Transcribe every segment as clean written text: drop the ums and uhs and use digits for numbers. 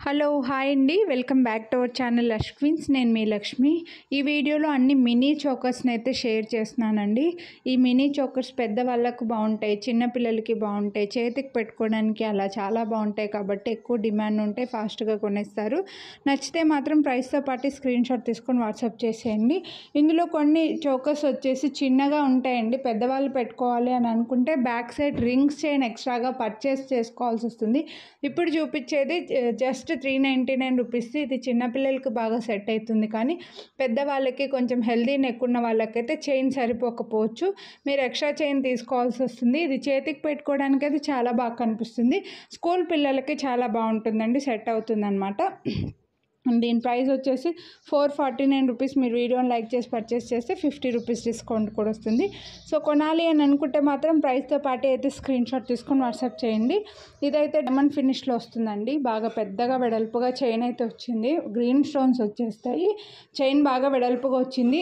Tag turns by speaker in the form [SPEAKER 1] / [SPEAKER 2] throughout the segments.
[SPEAKER 1] Hello hi అండి, welcome back to our channel లక్ష్మీన్స్. నేను మీ లక్ష్మి. ఈ వీడియోలో అన్ని మినీ చోకర్స్ని అయితే షేర్ చేస్తున్నానండి. ఈ మినీ చోకర్స్ పెద్దవాళ్ళకు బాగుంటాయి, చిన్నపిల్లలకి బాగుంటాయి, చేతికి పెట్టుకోవడానికి అలా చాలా బాగుంటాయి. కాబట్టి ఎక్కువ డిమాండ్ ఉంటే ఫాస్ట్గా కొనేస్తారు. నచ్చితే మాత్రం ప్రైస్తో పాటు స్క్రీన్ షాట్ తీసుకొని వాట్సాప్ చేసేయండి. ఇందులో కొన్ని చోకర్స్ వచ్చేసి చిన్నగా ఉంటాయండి. పెద్దవాళ్ళు పెట్టుకోవాలి అని అనుకుంటే బ్యాక్ సైడ్ రింగ్స్ చైన్ ఎక్స్ట్రాగా పర్చేస్ చేసుకోవాల్సి వస్తుంది. ఇప్పుడు చూపించేది జస్ట్ 399 రూపీస్. ఇది చిన్నపిల్లలకి బాగా సెట్ అవుతుంది, కానీ పెద్దవాళ్ళకి కొంచెం హెల్దీ నెక్ ఉన్న వాళ్ళకైతే చైన్ సరిపోకపోవచ్చు. మీరు ఎక్స్ట్రా చైన్ తీసుకోవాల్సి వస్తుంది. ఇది చేతికి పెట్టుకోవడానికి అయితే చాలా బాగా కనిపిస్తుంది. స్కూల్ పిల్లలకి చాలా బాగుంటుందండి, సెట్ అవుతుంది అనమాట. దీని ప్రైస్ వచ్చేసి 449 రూపీస్. మీరు వీడియోని లైక్ చేసి పర్చేస్ చేస్తే 50 రూపీస్ డిస్కౌంట్ కూడా వస్తుంది. సో కొనాలి అని అనుకుంటే మాత్రం ప్రైస్తో పాటు అయితే స్క్రీన్ షాట్ తీసుకొని వాట్సాప్ చేయండి. ఇదైతే డైమండ్ ఫినిష్లో వస్తుందండి. బాగా పెద్దగా వెడల్పుగా చైన్ అయితే వచ్చింది. గ్రీన్ స్టోన్స్ వచ్చేస్తాయి. చైన్ బాగా వెడల్పుగా వచ్చింది.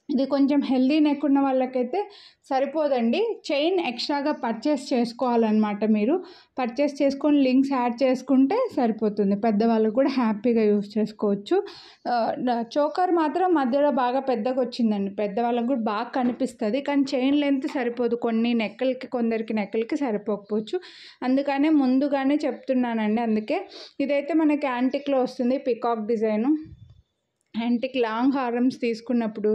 [SPEAKER 1] ఇది కొంచెం హెల్దీ నెక్ ఉన్న వాళ్ళకైతే సరిపోదండి. చైన్ ఎక్స్ట్రాగా పర్చేస్ చేసుకోవాలన్నమాట. మీరు పర్చేస్ చేసుకొని లింక్స్ యాడ్ చేసుకుంటే సరిపోతుంది. పెద్దవాళ్ళు కూడా హ్యాపీగా యూజ్ చేసుకోవచ్చు. చోకర్ మాత్రం మధ్యలో బాగా పెద్దగా వచ్చిందండి. పెద్దవాళ్ళకు కూడా బాగా కనిపిస్తుంది, కానీ చైన్ లెంత్ సరిపోదు. కొన్ని నెక్కలకి, కొందరికి నెక్కలకి సరిపోకపోవచ్చు. అందుకనే ముందుగానే చెప్తున్నానండి. అందుకే ఇదైతే మనకి యాంటిక్లో వస్తుంది. పికాక్ డిజైను యాంటిక్ లాంగ్ హారమ్స్ తీసుకున్నప్పుడు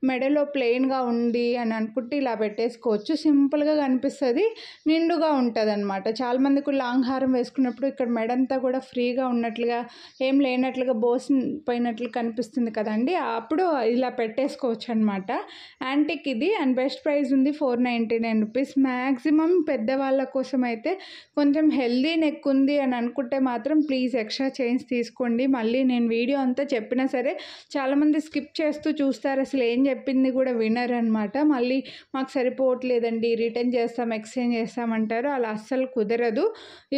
[SPEAKER 1] మెడలో ప్లెయిన్గా ఉంది అని అనుకుంటే ఇలా పెట్టేసుకోవచ్చు. సింపుల్గా కనిపిస్తుంది, నిండుగా ఉంటుంది అనమాట. చాలామందికి లాంగ్ హారం వేసుకున్నప్పుడు ఇక్కడ మెడంతా కూడా ఫ్రీగా ఉన్నట్లుగా, ఏం లేనట్లుగా పోయినట్లు కనిపిస్తుంది కదండి. అప్పుడు ఇలా పెట్టేసుకోవచ్చు అనమాట. యాంటిక్ ఇది, అండ్ బెస్ట్ ప్రైస్ ఉంది 499 రూపీస్. మ్యాక్సిమం పెద్దవాళ్ళ కోసం అయితే కొంచెం హెల్దీ నెక్ ఉంది అని అనుకుంటే మాత్రం ప్లీజ్ ఎక్స్ట్రా చైన్స్ తీసుకోండి. మళ్ళీ నేను వీడియో అంతా చెప్పినా సరే చాలామంది స్కిప్ చేస్తూ చూస్తారు, అసలు ఏం చెప్పింది కూడా వినరు అనమాట. మళ్ళీ మాకు సరిపోవట్లేదండి, రిటర్న్ చేస్తాం, ఎక్స్చేంజ్ చేస్తామంటారు. అలా అస్సలు కుదరదు.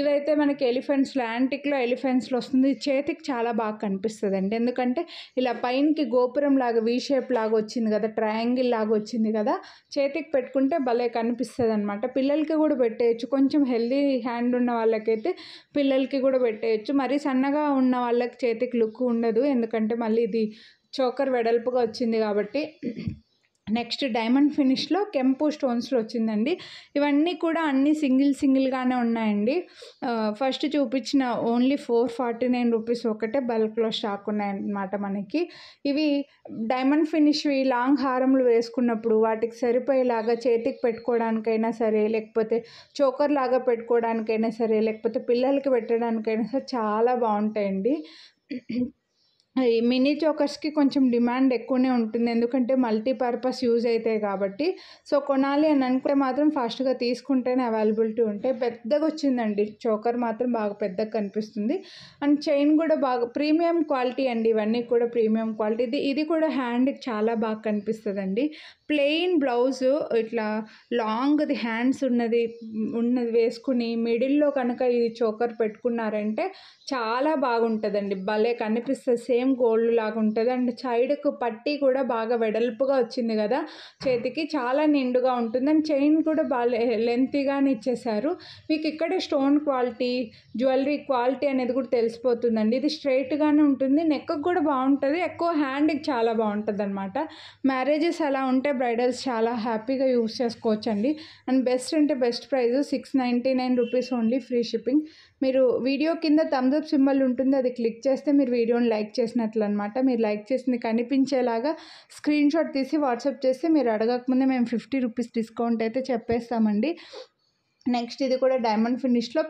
[SPEAKER 1] ఇదైతే మనకి ఎలిఫెంట్స్లో, యాంటిక్లో ఎలిఫెంట్స్లో వస్తుంది. చేతికి చాలా బాగా కనిపిస్తుంది అండి. ఎందుకంటే ఇలా పైనకి గోపురం లాగా వీ షేప్ లాగా వచ్చింది కదా, ట్రయాంగిల్ లాగా వచ్చింది కదా, చేతికి పెట్టుకుంటే భలే కనిపిస్తుంది అనమాట. పిల్లలకి కూడా పెట్టేయచ్చు. కొంచెం హెల్దీ హ్యాండ్ ఉన్న వాళ్ళకైతే పిల్లలకి కూడా పెట్టేయచ్చు. మరీ సన్నగా ఉన్న వాళ్ళకి చేతికి లుక్ ఉండదు, ఎందుకంటే మళ్ళీ ఇది చోకర్ వెడల్పుగా వచ్చింది కాబట్టి. నెక్స్ట్ డైమండ్ ఫినిష్లో కెంపు స్టోన్స్లో వచ్చిందండి. ఇవన్నీ కూడా అన్నీ సింగిల్గానే ఉన్నాయండి. ఫస్ట్ చూపించిన ఓన్లీ 449 రూపీస్ ఒకటే బల్క్లో స్టాక్ ఉన్నాయన్నమాట మనకి. ఇవి డైమండ్ ఫినిష్ లాంగ్ హారంలు వేసుకున్నప్పుడు వాటికి సరిపోయేలాగా చేతికి పెట్టుకోవడానికైనా సరే, లేకపోతే చోకర్ లాగా పెట్టుకోవడానికైనా సరే, లేకపోతే పిల్లలకి పెట్టడానికైనా సరే చాలా బాగుంటాయండి. ఈ మినీ చోకర్స్కి కొంచెం డిమాండ్ ఎక్కువనే ఉంటుంది, ఎందుకంటే మల్టీపర్పస్ యూజ్ అవుతాయి కాబట్టి. సో కొనాలి అని అనుకుంటే మాత్రం ఫాస్ట్గా తీసుకుంటేనే అవైలబిలిటీ ఉంటాయి. పెద్దగా వచ్చిందండి చోకర్, మాత్రం బాగా పెద్దగా కనిపిస్తుంది. అండ్ చైన్ కూడా బాగా ప్రీమియం క్వాలిటీ అండి. ఇవన్నీ కూడా ప్రీమియం క్వాలిటీ. ఇది కూడా హ్యాండ్కి చాలా బాగా కనిపిస్తుందండి. ప్లెయిన్ బ్లౌజు ఇట్లా లాంగ్ది హ్యాండ్స్ ఉన్నది వేసుకుని మిడిల్లో కనుక ఈ చోకర్ పెట్టుకున్నారంటే చాలా బాగుంటుందండి. భలే కనిపిస్తుంది, సేమ్ గోల్డ్ లాగా ఉంటుంది. అండ్ సైడ్కు పట్టీ కూడా బాగా వెడల్పుగా వచ్చింది కదా, చేతికి చాలా నిండుగా ఉంటుంది. అండ్ చైన్ కూడా బాగా లెంతీగానే ఇచ్చేసారు. మీకు ఇక్కడే స్టోన్ క్వాలిటీ, జ్యువెలరీ క్వాలిటీ అనేది కూడా తెలిసిపోతుందండి. ఇది స్ట్రైట్గానే ఉంటుంది, నెక్కి కూడా బాగుంటుంది, ఎక్కువ హ్యాండ్కి చాలా బాగుంటుంది అనమాట. మ్యారేజెస్ అలా ఉంటే బ్రైడల్స్ చాలా హ్యాపీగా యూస్ చేసుకోవచ్చండి. అండ్ బెస్ట్ అంటే best price 699 rupees only, free shipping. మీరు వీడియో కింద థమ్స్ అప్ సింబల్ ఉంటుంది, అది క్లిక్ చేస్తే మీరు వీడియోని లైక్ చేసినట్లు అనమాట. మీరు లైక్ చేసింది కనిపించేలాగా స్క్రీన్ షాట్ తీసి వాట్సాప్ చేస్తే మీరు అడగకముందే మేము 50 రూపీస్ డిస్కౌంట్ అయితే చెప్పేస్తామండి. నెక్స్ట్ ఇది కూడా డైమండ్ ఫినిష్లో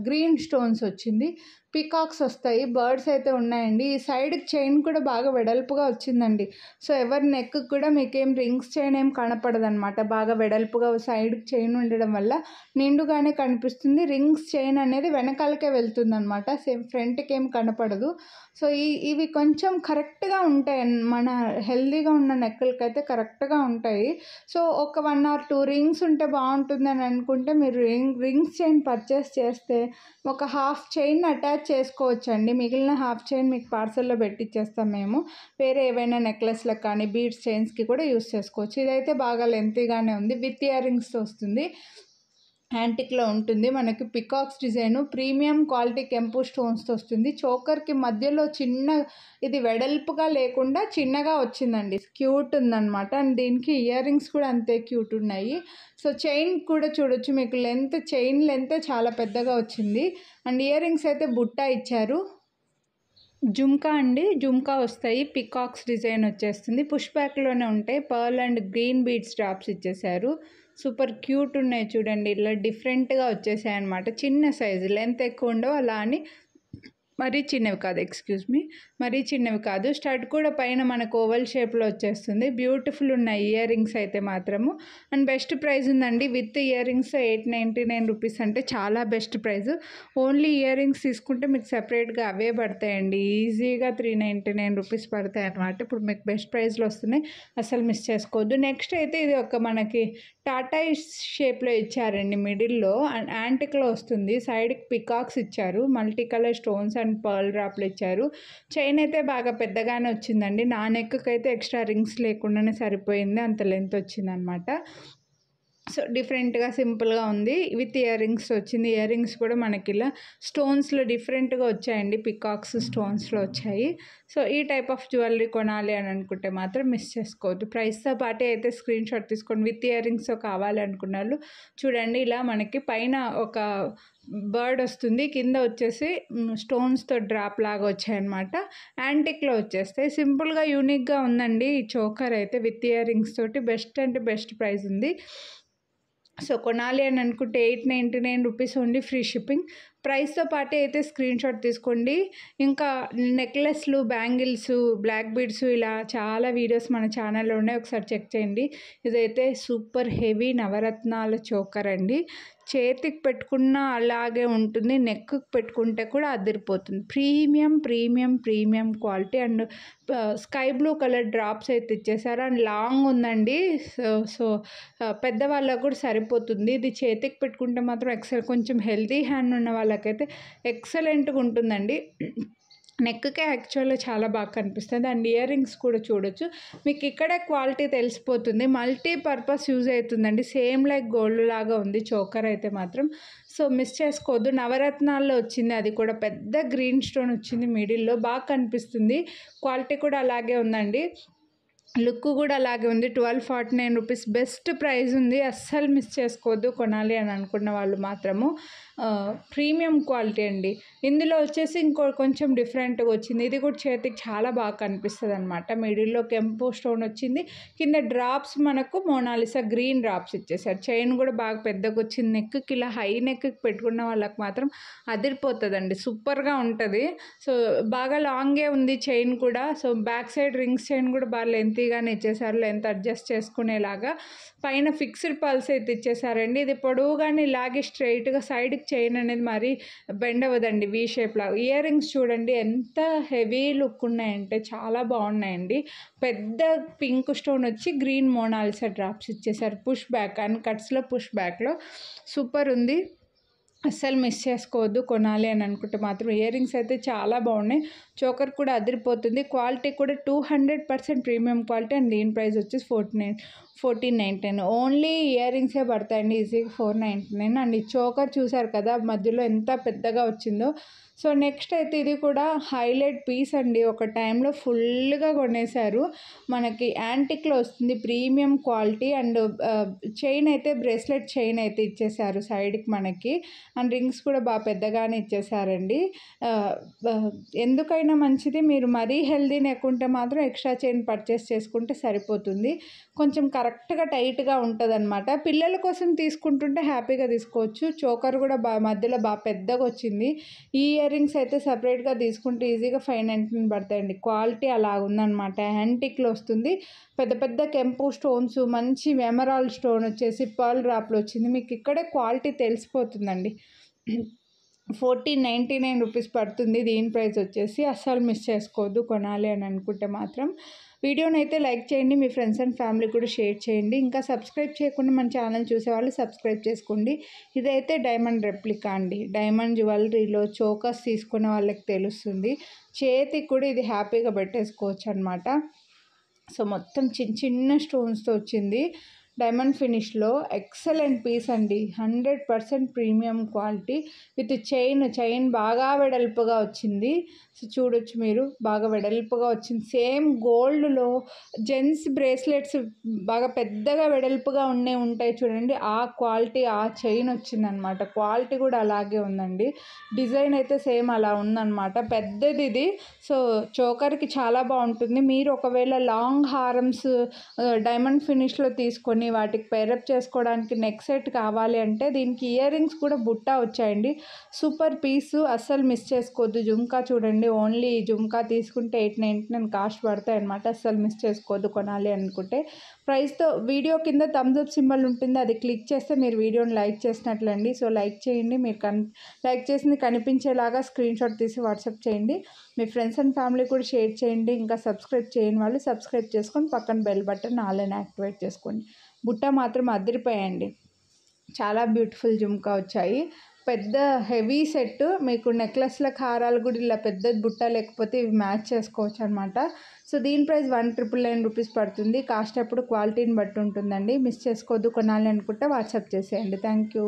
[SPEAKER 1] గ్రీన్ స్టోన్స్ వచ్చింది. పీకాక్స్ వస్తాయి, బర్డ్స్ అయితే ఉన్నాయండి. ఈ సైడ్ చైన్ కూడా బాగా వెడల్పుగా వచ్చిందండి. సో ఎవరి నెక్ కూడా మీకేం రింగ్స్ చైన్ ఏం కనపడదనమాట. బాగా వెడల్పుగా సైడ్కి చైన్ ఉండడం వల్ల నిండుగానే కనిపిస్తుంది. రింగ్స్ చైన్ అనేది వెనకాలకే వెళ్తుంది అనమాట, సేమ్ ఫ్రంట్కి ఏం కనపడదు. సో ఇవి కొంచెం కరెక్ట్గా ఉంటాయి, మన హెల్దీగా ఉన్న నెక్కలకి అయితే కరెక్ట్గా ఉంటాయి. సో ఒక 1 or 2 రింగ్స్ ఉంటే బాగుంటుంది అని అనుకుంటే మీరు రింగ్స్ చైన్ పర్చేస్ చేస్తే ఒక హాఫ్ చైన్ అటాచ్ చేసుకోవచ్చండి. మిగిలిన హాఫ్ చైన్ మీకు పార్సల్లో పెట్టిచ్చేస్తాం మేము. వేరే ఏవైనా నెక్లెస్లకు కానీ బీడ్స్ చైన్స్కి కూడా యూస్ చేసుకోవచ్చు. ఇదైతే బాగా లెంతీగానే ఉంది, విత్ ఇయర్ రింగ్స్తో వస్తుంది. యాంటిక్లో ఉంటుంది. మనకి పికాక్స్ డిజైను ప్రీమియం క్వాలిటీ కెంపు స్టోన్స్తో వస్తుంది. చోకర్కి మధ్యలో చిన్న ఇది వెడల్పుగా లేకుండా చిన్నగా వచ్చిందండి. క్యూట్ ఉందన్నమాట. అండ్ దీనికి ఇయర్ రింగ్స్ కూడా అంతే క్యూట్ ఉన్నాయి. సో చైన్ కూడా చూడొచ్చు, మీకు చైన్ లెంత్ చాలా పెద్దగా వచ్చింది. అండ్ ఇయర్ రింగ్స్ అయితే బుట్ట ఇచ్చారు. జుమ్కా అండి, జుమ్కా వస్తాయి. పికాక్స్ డిజైన్ వచ్చేస్తుంది. పుష్ బ్యాక్లోనే ఉంటాయి. Pearl and green beads drops ఇచ్చేసారు. సూపర్ క్యూట్ ఉన్నాయి చూడండి. ఇలా డిఫరెంట్గా వచ్చేసాయి అనమాట. చిన్న సైజు, లెంత్ ఎక్కువ ఉండవు, అలా అని మరీ చిన్నవి కాదు, మరీ చిన్నవి కాదు. స్టడ్ కూడా పైన మనకు ఓవల్ షేప్లో వచ్చేస్తుంది. బ్యూటిఫుల్ ఉన్నాయి ఇయర్ రింగ్స్ అయితే మాత్రము. అండ్ బెస్ట్ ప్రైస్ ఉందండి. విత్ ఇయర్ రింగ్స్ 899 రూపీస్ అంటే చాలా best price. Only ear rings తీసుకుంటే మీకు సెపరేట్గా అవే పడతాయండి. ఈజీగా 399 రూపీస్ పడతాయి అనమాట. ఇప్పుడు మీకు బెస్ట్ ప్రైస్లో వస్తున్నాయి, అసలు మిస్ చేసుకోవద్దు. నెక్స్ట్ అయితే ఇది ఒక మనకి టాటా షేప్లో ఇచ్చారండి. మిడిల్లో అండ్ యాంటిక్లో వస్తుంది. సైడ్కి పికాక్స్ ఇచ్చారు. Multi colour stones and pearl డ్రాప్లు ఇచ్చారు. చైన్ అయితే బాగా పెద్దగానే వచ్చిందండి. నా నెక్కి అయితే ఎక్స్ట్రా రింగ్స్ లేకుండానే సరిపోయింది, అంత లెంత్ వచ్చిందనమాట. సో డిఫరెంట్గా సింపుల్గా ఉంది. విత్ ఇయర్ రింగ్స్ వచ్చింది. ఇయర్ రింగ్స్ కూడా మనకి ఇలా స్టోన్స్లో డిఫరెంట్గా వచ్చాయండి. పికాక్స్ స్టోన్స్లో వచ్చాయి. సో ఈ టైప్ ఆఫ్ జ్యువెలరీ కొనాలి అని అనుకుంటే మాత్రం మిస్ చేసుకోవద్దు. ప్రైస్తో పాటే అయితే స్క్రీన్ షాట్ తీసుకోండి. విత్ ఇయర్ రింగ్స్ కావాలి అనుకున్న వాళ్ళు చూడండి. ఇలా మనకి పైన ఒక బర్డ్ వస్తుంది, కింద వచ్చేసి స్టోన్స్తో డ్రాప్ లాగా వచ్చాయన్నమాట. యాంటిక్లో వచ్చేస్తాయి. సింపుల్గా యూనిక్గా ఉందండి ఈ చోకర్ అయితే. విత్ ఇయర్ రింగ్స్ తోటి బెస్ట్ అంటే బెస్ట్ ప్రైస్ ఉంది. సో కొనాలి అని అనుకుంటే 899 రూపీస్ ఓన్లీ, ఫ్రీ షిప్పింగ్. ప్రైస్తో పాటే అయితే స్క్రీన్ షాట్ తీసుకోండి. ఇంకా నెక్లెస్లు, బ్యాంగిల్స్, బ్లాక్ బీడ్స్ ఇలా చాలా వీడియోస్ మన ఛానల్లో ఉన్నాయి, ఒకసారి చెక్ చేయండి. ఇదైతే సూపర్ హెవీ నవరత్నాల చోకర్ అండి. చేతికి పెట్టుకున్న అలాగే ఉంటుంది, నెక్కి పెట్టుకుంటే కూడా అదిరిపోతుంది. Premium quality. And sky blue colour drops అయితే ఇచ్చేసారు. అండ్ లాంగ్ ఉందండి. సో పెద్దవాళ్ళకు కూడా సరిపోతుంది. ఇది చేతికి పెట్టుకుంటే మాత్రం కొంచెం హెల్తీ హ్యాండ్ ఉన్న వాళ్ళకైతే ఎక్సలెంట్గా ఉంటుందండి. నెక్కే యాక్చువల్గా చాలా బాగా కనిపిస్తుంది. అండ్ ఇయర్ రింగ్స్ కూడా చూడొచ్చు, మీకు ఇక్కడే క్వాలిటీ తెలిసిపోతుంది. మల్టీపర్పస్ యూజ్ అవుతుందండి. సేమ్ లైక్ గోల్డ్ లాగా ఉంది చోకర్ అయితే మాత్రం. సో మిస్ చేసుకోవద్దు. నవరత్నాల్లో వచ్చింది, అది కూడా పెద్ద గ్రీన్ స్టోన్ వచ్చింది మిడిల్లో, బాగా కనిపిస్తుంది. క్వాలిటీ కూడా అలాగే ఉందండి. లుక్ కూడా అలాగే ఉంది. 1249 రూపీస్ బెస్ట్ ప్రైస్ ఉంది. అస్సలు మిస్ చేసుకోవద్దు కొనాలి అని అనుకున్న వాళ్ళు మాత్రము. ప్రీమియం క్వాలిటీ అండి. ఇందులో వచ్చేసి కొంచెం డిఫరెంట్గా వచ్చింది. ఇది కూడా చేతికి చాలా బాగా కనిపిస్తుంది అనమాట. మిడిల్లో కెంపు స్టోన్ వచ్చింది. కింద డ్రాప్స్ మనకు మోనాలిసా గ్రీన్ డ్రాప్స్ ఇచ్చేసారు. చైన్ కూడా బాగా పెద్దగా వచ్చింది. నెక్కి ఇలా హై నెక్కి పెట్టుకున్న వాళ్ళకి మాత్రం అదిరిపోతుందండి, సూపర్గా ఉంటుంది. సో బాగా లాంగే ఉంది చైన్ కూడా. So back side rings chain కూడా బాగా లెంతీగానే ఇచ్చేసారు, లెంత్ అడ్జస్ట్ చేసుకునేలాగా. పైన ఫిక్స్డ్ పల్స్ అయితే ఇచ్చేసారండి. ఇది పొడవుగానే ఇలాగే స్ట్రైట్గా సైడ్కి చైన్ అనేది మరీ బెండ్ అవ్వదండి, వీ షేప్లా. ఇయర్ రింగ్స్ చూడండి ఎంత హెవీ లుక్ ఉన్నాయంటే చాలా బాగున్నాయండి. పెద్ద పింక్ స్టోన్ వచ్చి గ్రీన్ మోనాలిసా డ్రాప్స్ ఇచ్చేసారు. పుష్ బ్యాక్ అండ్ కట్స్లో పుష్ బ్యాక్లో సూపర్ ఉంది. అస్సలు మిస్ చేసుకోవద్దు కొనాలి అని అనుకుంటే మాత్రం. ఇయర్ రింగ్స్ అయితే చాలా బాగున్నాయి. చోకర్ కూడా అదిరిపోతుంది. క్వాలిటీ కూడా 200% ప్రీమియం క్వాలిటీ. అండ్ దీని ప్రైస్ వచ్చేసి 1499. ఓన్లీ ఇయర్ రింగ్సే పడతాయండి ఈజీగా 499. అండ్ ఈ చోకర్ చూసారు కదా మధ్యలో ఎంత పెద్దగా వచ్చిందో. సో నెక్స్ట్ అయితే ఇది కూడా హైలైట్ పీస్ అండి. ఒక టైంలో ఫుల్గా కొనేసారు. మనకి యాంటిక్లో వస్తుంది, ప్రీమియం క్వాలిటీ. అండ్ చైన్ అయితే బ్రేస్లెట్ చైన్ అయితే ఇచ్చేసారు సైడ్కి మనకి. అండ్ రింగ్స్ కూడా బాగా పెద్దగానే ఇచ్చేసారండి. ఎందుకైనా మంచిది, మీరు మరీ హెల్దీ నెక్కుంటే మాత్రం ఎక్స్ట్రా చైన్ పర్చేస్ చేసుకుంటే సరిపోతుంది. కొంచెం కరెక్ట్గా టైట్గా ఉంటుంది అనమాట. పిల్లల కోసం తీసుకుంటుంటే హ్యాపీగా తీసుకోవచ్చు. చోకర్ కూడా మధ్యలో బాగా పెద్దగా వచ్చింది. ఈ ఇయర్ రింగ్స్ అయితే సపరేట్గా తీసుకుంటే ఈజీగా 599 పడతాయండి. క్వాలిటీ అలా ఉందన్నమాట. యాంటిక్లో వస్తుంది. పెద్ద కెంపు స్టోన్స్, మంచి ఎమరాల్డ్ స్టోన్ వచ్చేసి పర్ల్ డ్రాప్లో వచ్చింది. మీకు ఇక్కడే క్వాలిటీ తెలిసిపోతుందండి. 1499 రూపీస్ పడుతుంది దీని ప్రైస్ వచ్చేసి. అస్సలు మిస్ చేసుకోవద్దు కొనాలి అని అనుకుంటే మాత్రం. వీడియోని అయితే లైక్ చేయండి, మీ ఫ్రెండ్స్ అండ్ ఫ్యామిలీ కూడా షేర్ చేయండి. ఇంకా సబ్స్క్రైబ్ చేయకుండా మన ఛానల్ చూసేవాళ్ళు సబ్స్క్రైబ్ చేసుకోండి. ఇదైతే డైమండ్ రెప్లికా అండి. డైమండ్ జ్యువెలరీలో చోకర్స్ తీసుకున్న వాళ్ళకి తెలుస్తుంది. చేతికి కూడా ఇది హ్యాపీగా పెట్టేసుకోవచ్చు అనమాట. సో మొత్తం చిన్న స్టోన్స్తో వచ్చింది. డైమండ్ ఫినిష్లో ఎక్సలెంట్ పీస్ అండి. 100% ప్రీమియం క్వాలిటీ విత్ చైన్ బాగా వెడల్పుగా వచ్చింది. సో చూడొచ్చు మీరు, బాగా వెడల్పుగా వచ్చింది. సేమ్ గోల్డ్లో జెంట్స్ బ్రేస్లెట్స్ బాగా పెద్దగా వెడల్పుగా ఉంటాయి చూడండి, ఆ క్వాలిటీ, ఆ చైన్ వచ్చిందనమాట. క్వాలిటీ కూడా అలాగే ఉందండి. డిజైన్ అయితే సేమ్ అలా ఉందన్నమాట. పెద్దది ఇది. సో చోకర్కి చాలా బాగుంటుంది. మీరు ఒకవేళ లాంగ్ హారమ్స్ డైమండ్ ఫినిష్లో తీసుకొని వాటికి పేరప్ చేసుకోవడానికి నెక్ సెట్ కావాలి అంటే దీనికి ఇయర్ రింగ్స్ కూడా బుట్ట వచ్చాయండి. సూపర్ పీసు, అస్సలు మిస్ చేసుకోవద్దు. జుమ్కా చూడండి, ఓన్లీ జుమ్కా తీసుకుంటే 899 కాస్ట్ పడతాయి అనమాట. అస్సలు మిస్ చేసుకోవద్దు కొనాలి అనుకుంటే. ప్రైస్తో వీడియో కింద థమ్స్ అప్ సింబల్ ఉంటుంది, అది క్లిక్ చేస్తే మీరు వీడియోని లైక్ చేసినట్లండి. సో లైక్ చేయండి. మీరు లైక్ చేసింది కనిపించేలాగా స్క్రీన్ షాట్ తీసి వాట్సాప్ చేయండి. మీ ఫ్రెండ్స్ అండ్ ఫ్యామిలీ కూడా షేర్ చేయండి. ఇంకా సబ్స్క్రైబ్ చేయని వాళ్ళు సబ్స్క్రైబ్ చేసుకొని పక్కన బెల్ బటన్ ఆల్ యాక్టివేట్ చేసుకోండి. బుట్ట మాత్రం అదిరిపోయండి. చాలా బ్యూటిఫుల్ జుమ్కా వచ్చాయి. పెద్ద హెవీ సెట్, మీకు నెక్లెస్లకు హారాలు కూడా ఇలా పెద్ద బుట్ట లేకపోతే ఇవి మ్యాచ్ చేసుకోవచ్చు అనమాట. సో దీని ప్రైస్ 1999 రూపీస్ పడుతుంది. కాస్ట్ ఎప్పుడు క్వాలిటీని బట్టి ఉంటుందండి. మిస్ చేసుకోవద్దు. కొనాలి అనుకుంటే వాట్సాప్ చేసేయండి. Thank you.